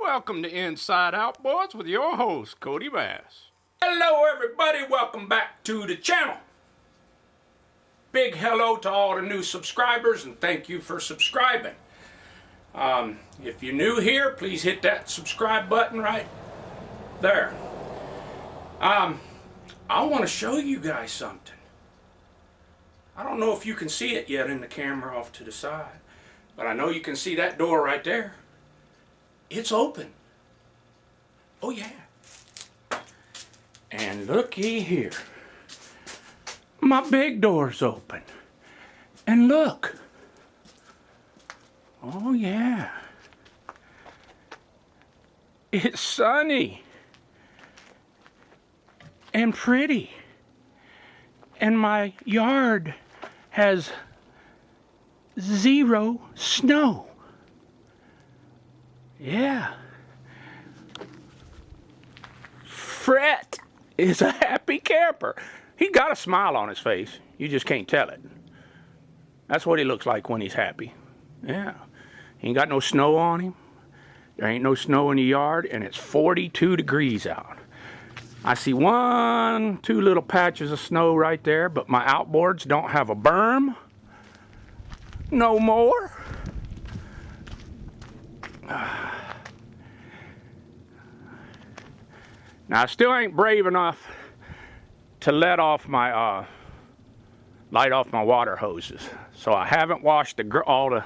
Welcome to Inside Outboards with your host, Cody Bass. Hello everybody, welcome back to the channel. Big hello to all the new subscribers and thank you for subscribing. If you're new here, please hit that subscribe button right there. I want to show you guys something. I don't know if you can see it yet in the camera off to the side, but I know you can see that door right there. It's open. Oh yeah. And looky here. My big door's open. And look. Oh yeah. It's sunny. And pretty. And my yard has 0 snow. Yeah. Fred is a happy camper. He got a smile on his face. You just can't tell it. That's what he looks like when he's happy. Yeah. He ain't got no snow on him. There ain't no snow in the yard, and it's 42 degrees out. I see 1, 2 little patches of snow right there, but my outboards don't have a berm. No more. Now, I still ain't brave enough to light off my water hoses. So I haven't washed all the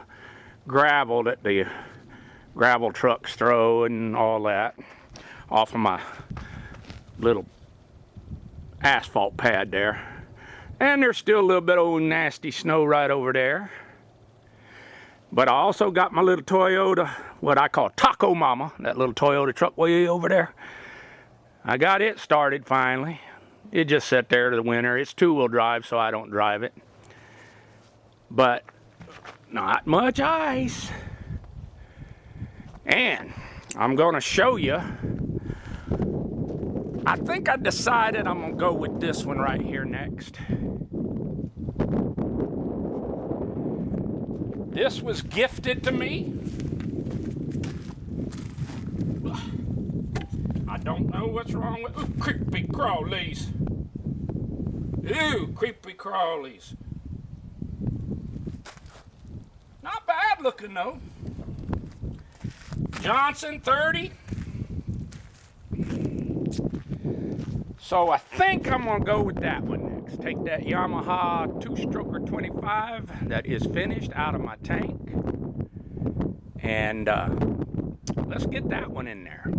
gravel that the gravel trucks throw and all that off of my little asphalt pad there. And there's still a little bit of old nasty snow right over there. But I also got my little Toyota, what I call Taco Mama, that little Toyota truck way over there. I got it started finally. It just sat there to the winter. It's 2-wheel drive, so I don't drive it. But not much ice. And I'm gonna show you. I think I decided I'm gonna go with this one right here next. This was gifted to me. I don't know what's wrong with... Ooh, creepy crawlies. Ooh, creepy crawlies. Not bad looking though. Johnson 30. So I think I'm gonna go with that one next. Take that Yamaha 2-stroker 25 that is finished out of my tank. And let's get that one in there.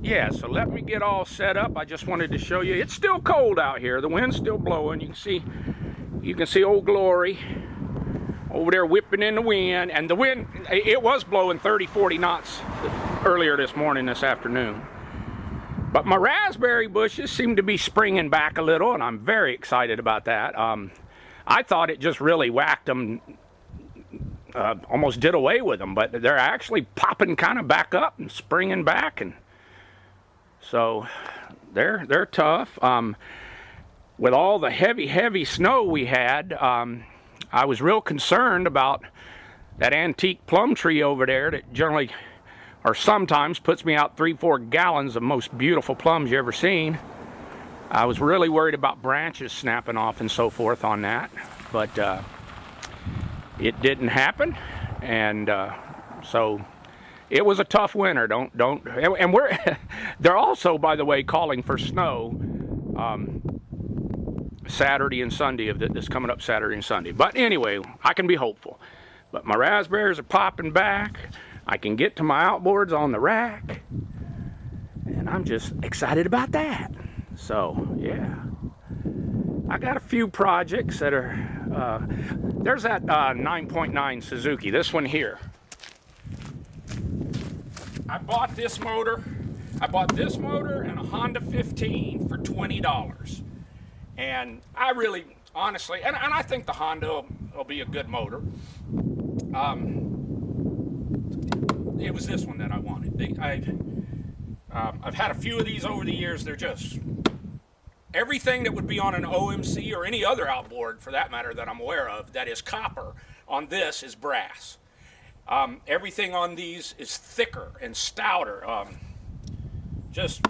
Yeah, so let me get all set up. I just wanted to show you. It's still cold out here. The wind's still blowing. You can see Old Glory over there whipping in the wind. And the wind, it was blowing 30, 40 knots earlier this afternoon. But my raspberry bushes seem to be springing back a little, and I'm very excited about that. I thought it just really whacked them, almost did away with them, but they're actually popping kind of back up and springing back, and so they're tough. With all the heavy snow we had, I was real concerned about that antique plum tree over there that generally, or sometimes, puts me out 3-4 gallons of most beautiful plums you ever seen. I was really worried about branches snapping off and so forth on that, but it didn't happen, and so it was a tough winter. And they're also, by the way, calling for snow Saturday and Sunday of this coming up Saturday and Sunday. But anyway, I can be hopeful. But my raspberries are popping back. I can get to my outboards on the rack, and I'm just excited about that. So yeah, I got a few projects that are. There's that 9.9 Suzuki. This one here. I bought this motor and a Honda 15 for $20. And I really, honestly, and I think the Honda will be a good motor. It was this one that I wanted. I've had a few of these over the years. They're just everything that would be on an OMC or any other outboard, for that matter, that I'm aware of, that is copper, on this is brass. Everything on these is thicker and stouter. Just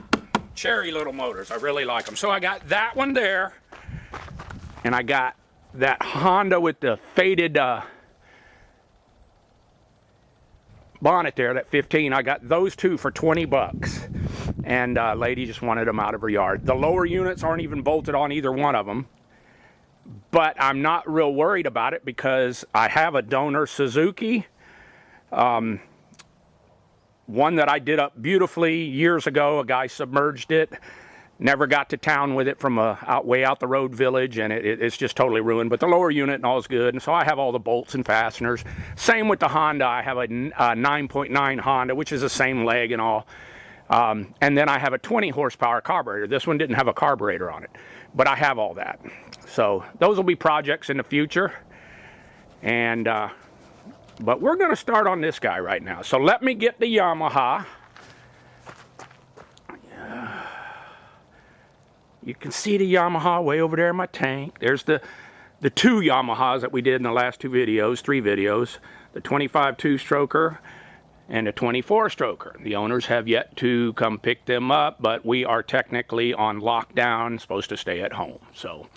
cherry little motors. I really like them. So I got that one there, and I got that Honda with the faded bonnet there, that 15. I got those two for 20 bucks. And lady just wanted them out of her yard. The lower units aren't even bolted on either one of them. But I'm not real worried about it because I have a donor Suzuki. One that I did up beautifully years ago. A guy submerged it. Never got to town with it from way out the road village, and it's just totally ruined. But the lower unit and all is good, and so I have all the bolts and fasteners. Same with the Honda. I have a 9.9 Honda, which is the same leg and all. And then I have a 20 horsepower carburetor. This one didn't have a carburetor on it, but I have all that. So those will be projects in the future. And but we're going to start on this guy right now. So let me get the Yamaha. You can see the Yamaha way over there in my tank. There's the two Yamahas that we did in the last three videos. The 25 two-stroker and a 24-stroker. The owners have yet to come pick them up, but we are technically on lockdown, supposed to stay at home. So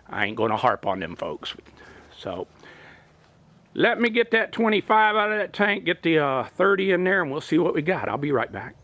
I ain't going to harp on them folks. So let me get that 25 out of that tank, get the 30 in there, and we'll see what we got. I'll be right back.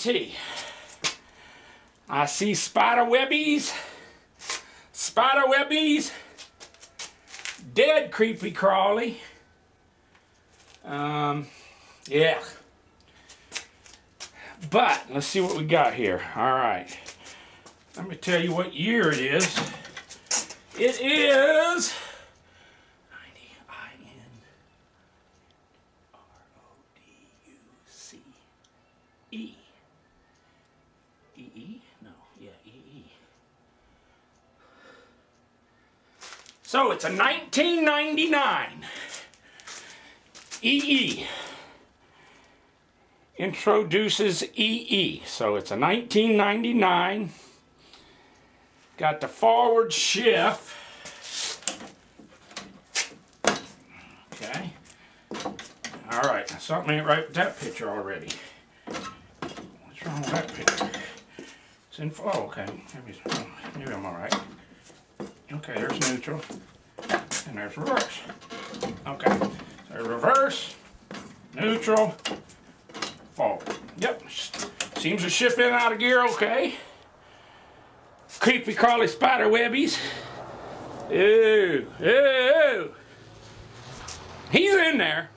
see. I see spider webbies. Spider webbies. Dead creepy crawly. Yeah. But let's see what we got here. All right. Let me tell you what year it is. It is 90 EE? No, yeah, EE. So it's a 1999 EE. Introduces EE. So it's a 1999. Got the forward shift. Okay. All right. Something ain't right with that picture already. What's wrong with that picture? It's in. Oh, okay. Maybe I'm all right. Okay. There's neutral, and there's reverse. Okay. So reverse, neutral, forward. Yep. Seems to shift in and out of gear. Okay. Creepy crawly spider webbies. Ew, ew. He's in there.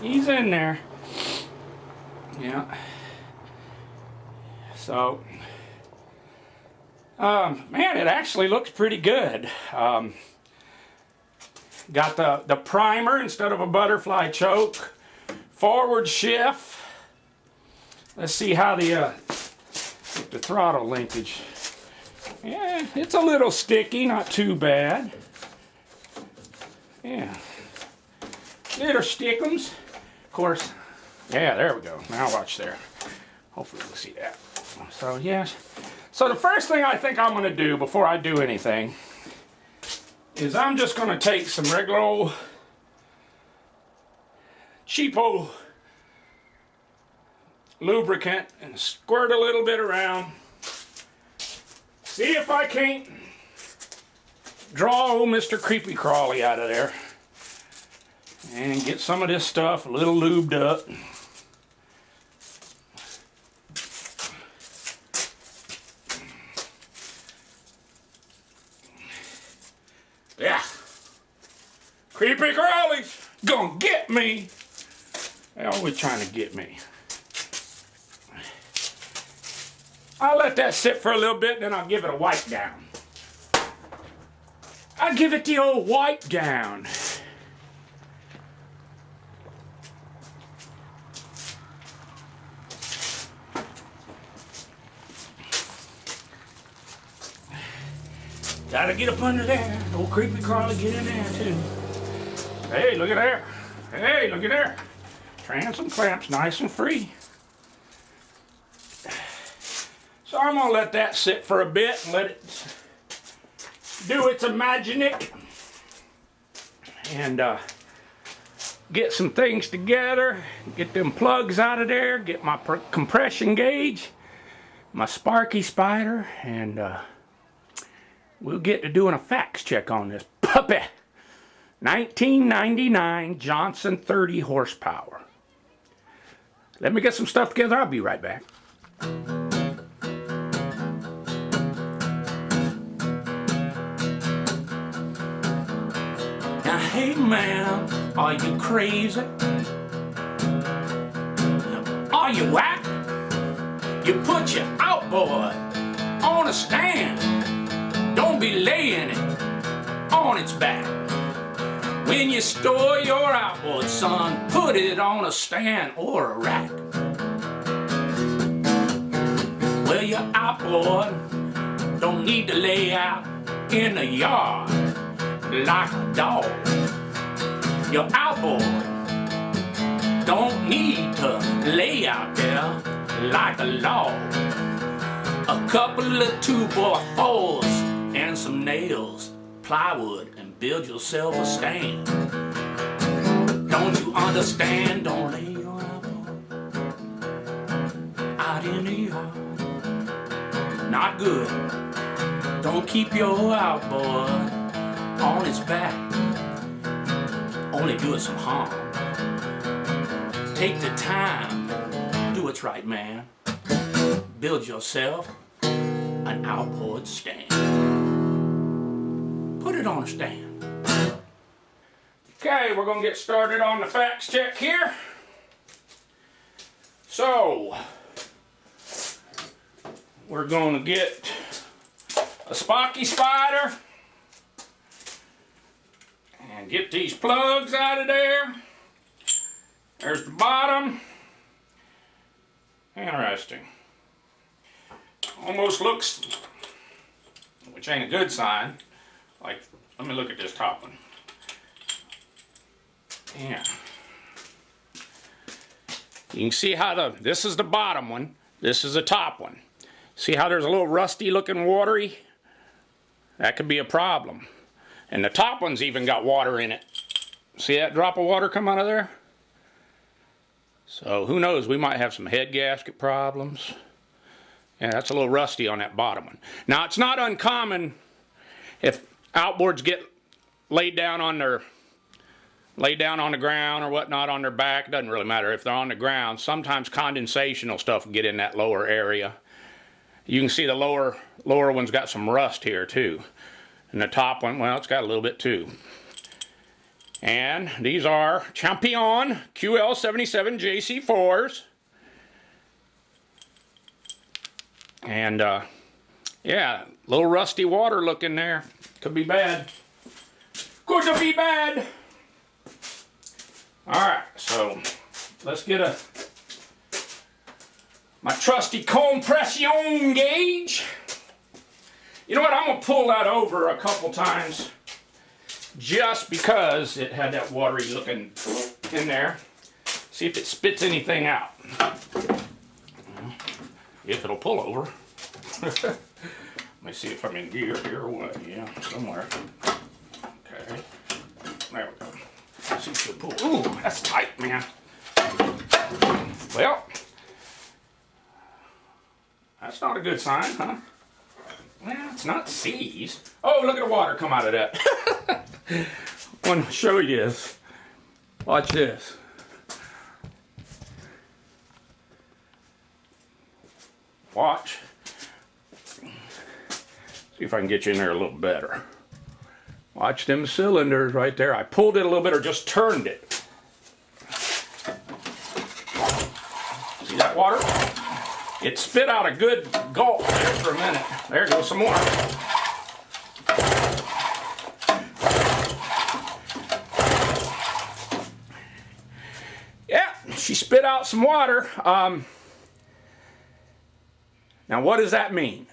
He's in there. Yeah. So, man, it actually looks pretty good. Got the primer instead of a butterfly choke. Forward shift. Let's see how the throttle linkage. Yeah, it's a little sticky, not too bad. Yeah. Little stickums. Of course, yeah, there we go. Now watch there. Hopefully we'll see that. So, yes. So the first thing I think I'm going to do before I do anything is I'm just going to take some regular old cheapo lubricant and squirt a little bit around. See if I can't draw old Mr. Creepy Crawly out of there and get some of this stuff a little lubed up. Yeah. Creepy Crawly's gonna get me. They're always trying to get me. I'll let that sit for a little bit, and then I'll give it a wipe down. I'll give it the old wipe down. Gotta get up under there. Old Creepy Crawly get in there too. Hey, look at there. Hey, look at there. Transom clamps nice and free. So I'm gonna let that sit for a bit and let it do its imaginic and get some things together, get them plugs out of there, get my compression gauge, my Sparky Spider, and we'll get to doing a facts check on this puppy. 1999 Johnson 30 horsepower. Let me get some stuff together. I'll be right back. Now, hey man, are you crazy? Are you whack? You put your outboard on a stand. Don't be laying it on its back. When you store your outboard, son, put it on a stand or a rack. Well, your outboard don't need to lay out in the yard like a dog. Your outboard don't need to lay out there like a log. A couple of 2x4s and some nails, plywood, and build yourself a stand. Don't you understand? Don't lay your outboard out in the yard. Not good. Don't keep your outboard on its back. Only do it some harm. Take the time, do it That's right, man. Build yourself an outboard stand. Put it on a stand. Okay, we're going to get started on the facts check here. So, we're going to get a Spocky spider and get these plugs out of there. There's the bottom. Interesting. Almost looks, which ain't a good sign, like, let me look at this top one. Yeah. You can see how this is the bottom one, this is the top one. See how there's a little rusty looking watery? That could be a problem. And the top one's even got water in it. See that drop of water come out of there? So who knows, we might have some head gasket problems. Yeah, that's a little rusty on that bottom one. Now it's not uncommon if outboards get laid down on the ground or whatnot on their back. It doesn't really matter if they're on the ground. Sometimes condensational stuff will get in that lower area. You can see the lower one's got some rust here too. And the top one, well, it's got a little bit too. And these are Champion QL77 JC4s. And yeah, a little rusty water look in there. Could be bad. Could be bad. Alright, so let's get my trusty compression gauge. You know what, I'm going to pull that over a couple times just because it had that watery looking in there. See if it spits anything out. If it'll pull over. Let me see if I'm in gear here or what. Yeah, somewhere. Okay. There we go. See if it'll pull. Ooh, that's tight, man. Well, that's not a good sign, huh? Well, it's not seized. Oh, look at the water come out of that. I want to show you this. Watch this. Watch. See if I can get you in there a little better. Watch them cylinders right there. I pulled it a little bit or just turned it. See that water? It spit out a good gulp there for a minute. There goes some more. Yeah, she spit out some water. Now what does that mean?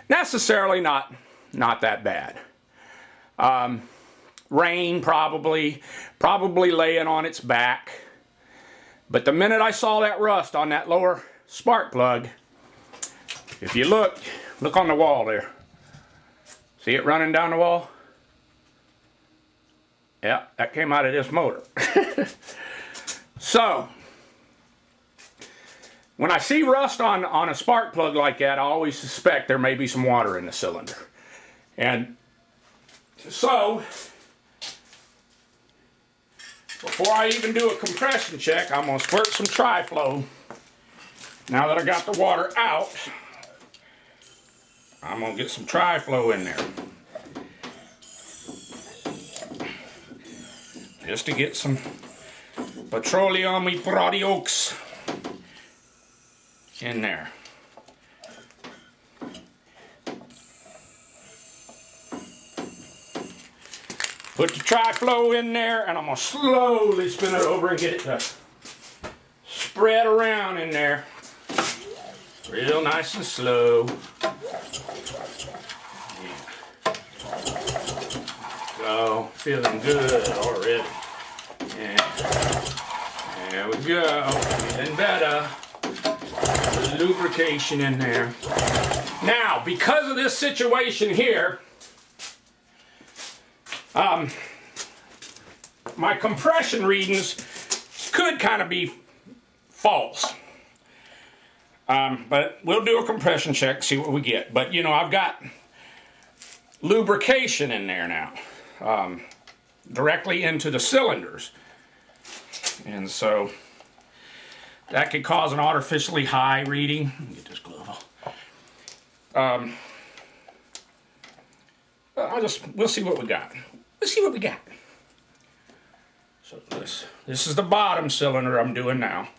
Necessarily not that bad. Rain probably laying on its back. But the minute I saw that rust on that lower spark plug, if you look on the wall there. See it running down the wall? Yeah, that came out of this motor. So, when I see rust on a spark plug like that, I always suspect there may be some water in the cylinder. And so, before I even do a compression check, I'm going to squirt some tri-flow. Now that I got the water out, I'm going to get some tri-flow in there. Just to get some petroleum products in there. Put the tri-flow in there, and I'm going to slowly spin it over and get it to spread around in there. Real nice and slow. Yeah. Go, feeling good already. Yeah. There we go, feeling better. The lubrication in there. Now, because of this situation here, my compression readings could kind of be false. But we'll do a compression check, see what we get. But you know, I've got lubrication in there now, directly into the cylinders. And so That could cause an artificially high reading. Let me get this glove off. We'll see what we got. Let's see what we got. So this is the bottom cylinder I'm doing now.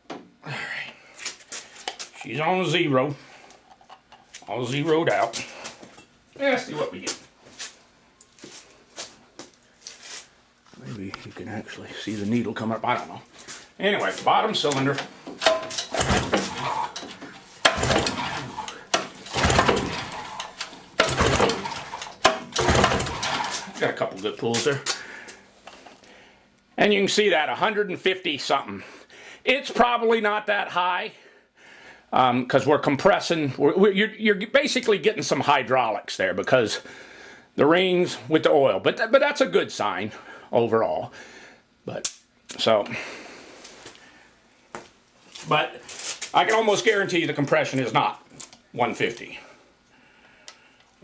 All right. She's on 0. All zeroed out. Let's see what we get. Maybe you can actually see the needle come up. I don't know. Anyway, bottom cylinder. Got a couple good pulls there. And you can see that 150 something. It's probably not that high because we're compressing. You're basically getting some hydraulics there because the rings with the oil. But that's a good sign overall. But I can almost guarantee you the compression is not 150.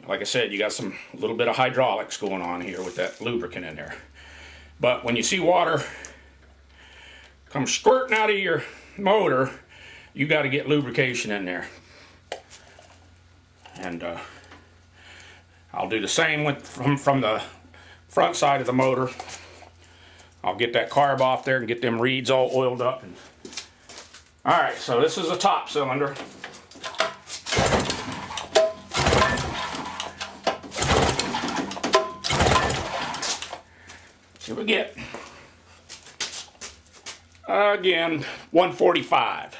Like I said, you got a little bit of hydraulics going on here with that lubricant in there. But when you see water come squirting out of your motor, you got to get lubrication in there. And I'll do the same from the front side of the motor. I'll get that carb off there and get them reeds all oiled up. All right, so this is a top cylinder. See what we get. Again, 145.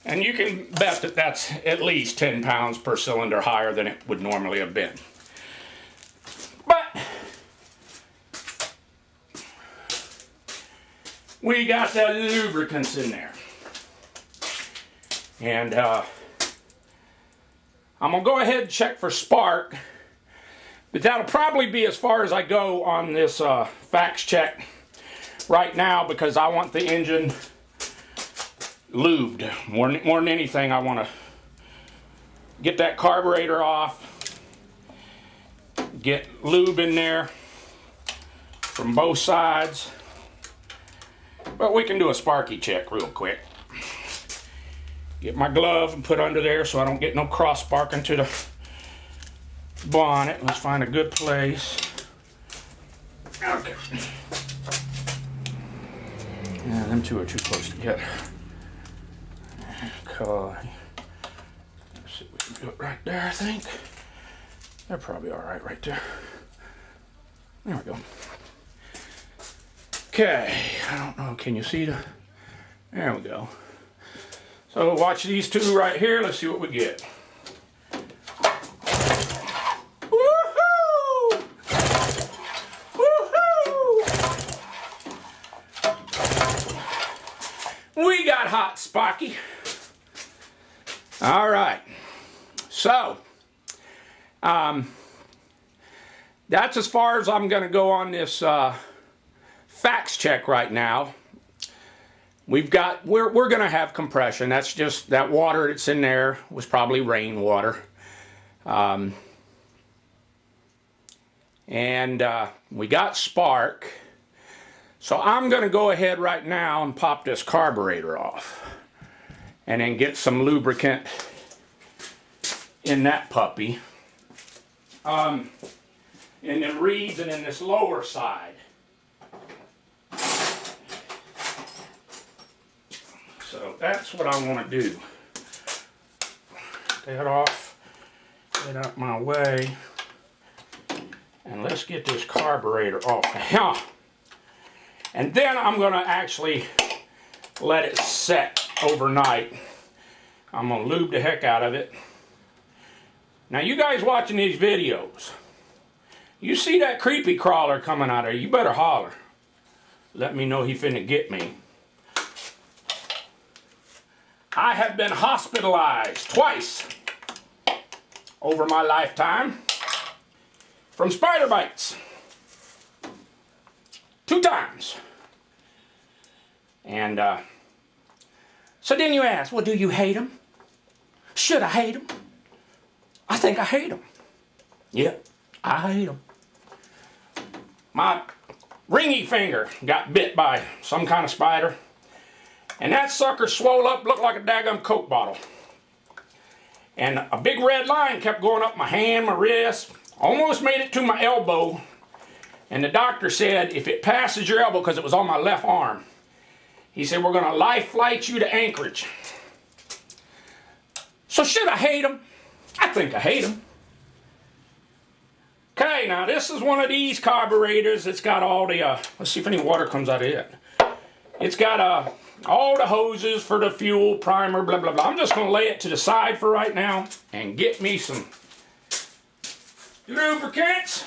And you can bet that that's at least 10 pounds per cylinder higher than it would normally have been. But we got the lubricants in there. And I'm going to go ahead and check for spark. But that'll probably be as far as I go on this fax check right now because I want the engine lubed. More than anything, I want to get that carburetor off, get lube in there from both sides. But we can do a sparky check real quick. Get my glove and put under there so I don't get no cross sparking to the bonnet. Let's find a good place. Okay. Yeah, them two are too close together. Okay. Let's see if we can do it right there, I think. They're probably alright right there. There we go. Okay, I don't know, can you see the... There we go. So watch these two right here, let's see what we get. We got hot, Sparky. All right. So, that's as far as I'm going to go on this fax check right now. We're going to have compression. That's just that water that's in there was probably rainwater. And we got spark. So I'm going to go ahead right now and pop this carburetor off and then get some lubricant in that puppy. In the reeds and in this lower side. So that's what I want to do. Get that off, get out my way, and let's get this carburetor off. And then I'm going to actually let it set overnight. I'm going to lube the heck out of it. Now you guys watching these videos, you see that creepy crawler coming out of there, you better holler. Let me know he finna get me. I have been hospitalized twice over my lifetime from spider bites. 2 times. And so then you ask, well, do you hate them? Should I hate them? I think I hate them. Yeah, I hate them. My ringy finger got bit by some kind of spider. And that sucker swelled up, looked like a daggum Coke bottle. And a big red line kept going up my hand, my wrist, almost made it to my elbow. And the doctor said, if it passes your elbow, because it was on my left arm, he said, we're going to life flight you to Anchorage. So should I hate him? I think I hate him. Okay, now this is one of these carburetors. It's got all the, let's see if any water comes out of it. It's got all the hoses for the fuel, primer, blah, blah, blah. I'm just going to lay it to the side for right now and get me some lubricants.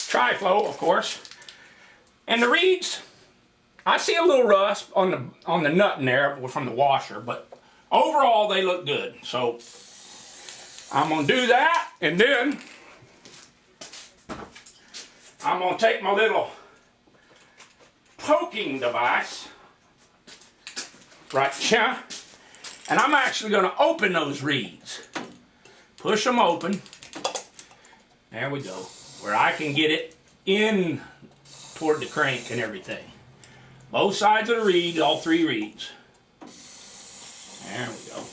Tri-Flow, of course. And the reeds, I see a little rust on the nut in there from the washer, but overall they look good. So I'm going to do that, and then I'm going to take my little poking device right here, and I'm actually going to open those reeds. Push them open. There we go. Where I can get it in toward the crank and everything. Both sides of the reed, all three reeds. There we go.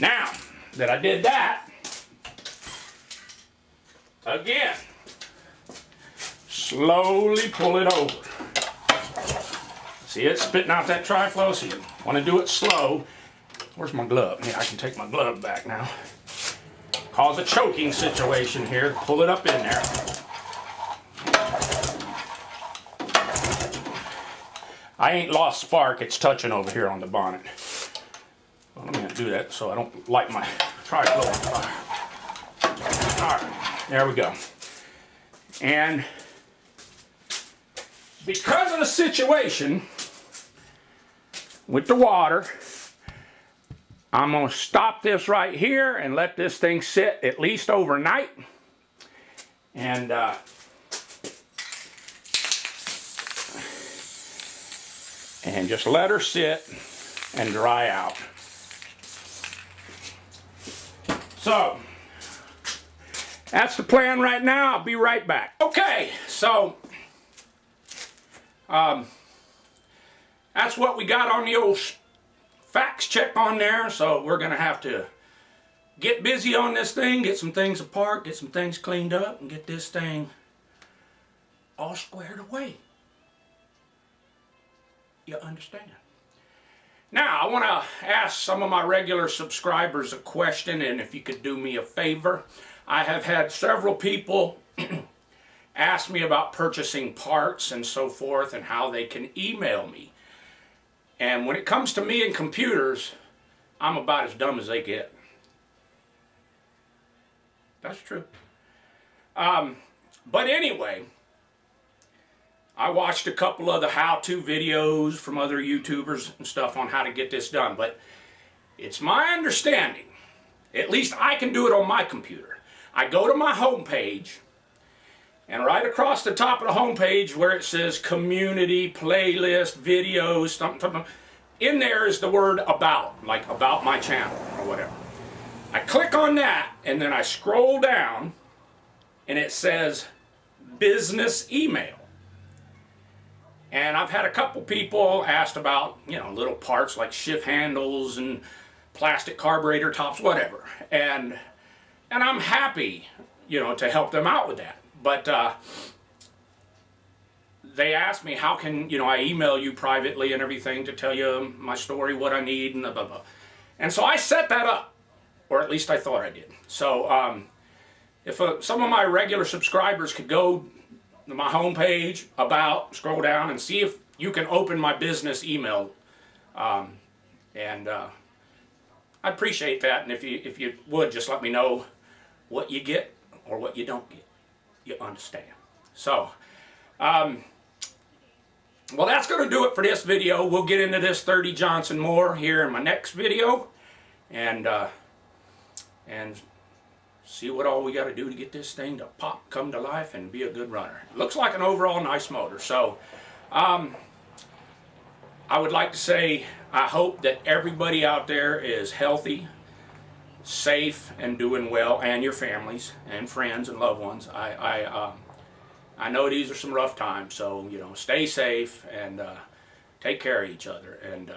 Now that I did that, again, slowly pull it over. See it spitting out that Tri-Flow, so you want to do it slow. Where's my glove? Yeah, I can take my glove back now. Cause a choking situation here. Pull it up in there. I ain't lost spark, it's touching over here on the bonnet. Well, I'm gonna do that so I don't light my Tri-Flow on fire. Alright, there we go. And because of the situation with the water, I'm going to stop this right here and let this thing sit at least overnight. And just let her sit and dry out. So that's the plan right now. I'll be right back. Okay, so that's what we got on the old fax check on there. So we're gonna have to get busy on this thing, get some things apart, get some things cleaned up, and get this thing all squared away. You understand? Now, I want to ask some of my regular subscribers a question, and if you could do me a favor. I have had several people ask me about purchasing parts and so forth and how they can email me. And when it comes to me and computers, I'm about as dumb as they get. That's true. But anyway, I watched a couple of the how-to videos from other YouTubers and stuff on how to get this done. But it's my understanding, at least I can do it on my computer. I go to my home page, and right across the top of the home page where it says community, playlist, videos, something, in there is the word about, like about my channel or whatever. I click on that, and then I scroll down, and it says business email. And I've had a couple people asked about, you know, little parts like shift handles and plastic carburetor tops, whatever. And I'm happy, you know, to help them out with that. But they asked me, how can, you know, I email you privately and everything to tell you my story, what I need, and blah, blah, blah. And so I set that up, or at least I thought I did. So if some of my regular subscribers could go to my homepage, about, scroll down, and see if you can open my business email. I'd appreciate that, and if you would, just let me know what you get or what you don't get. You understand. So, well, that's going to do it for this video. We'll get into this 30 Johnson more here in my next video, and see what all we got to do to get this thing to come to life and be a good runner. It looks like an overall nice motor. So, I would like to say I hope that everybody out there is healthy, safe, and doing well, and your families and friends and loved ones. I know these are some rough times, so, you know, stay safe and take care of each other. And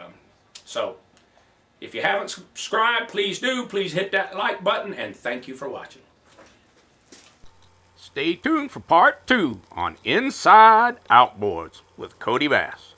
so, if you haven't subscribed, please do. Please hit that like button, and thank you for watching. Stay tuned for part 2 on Inside Outboards with Cody Bass.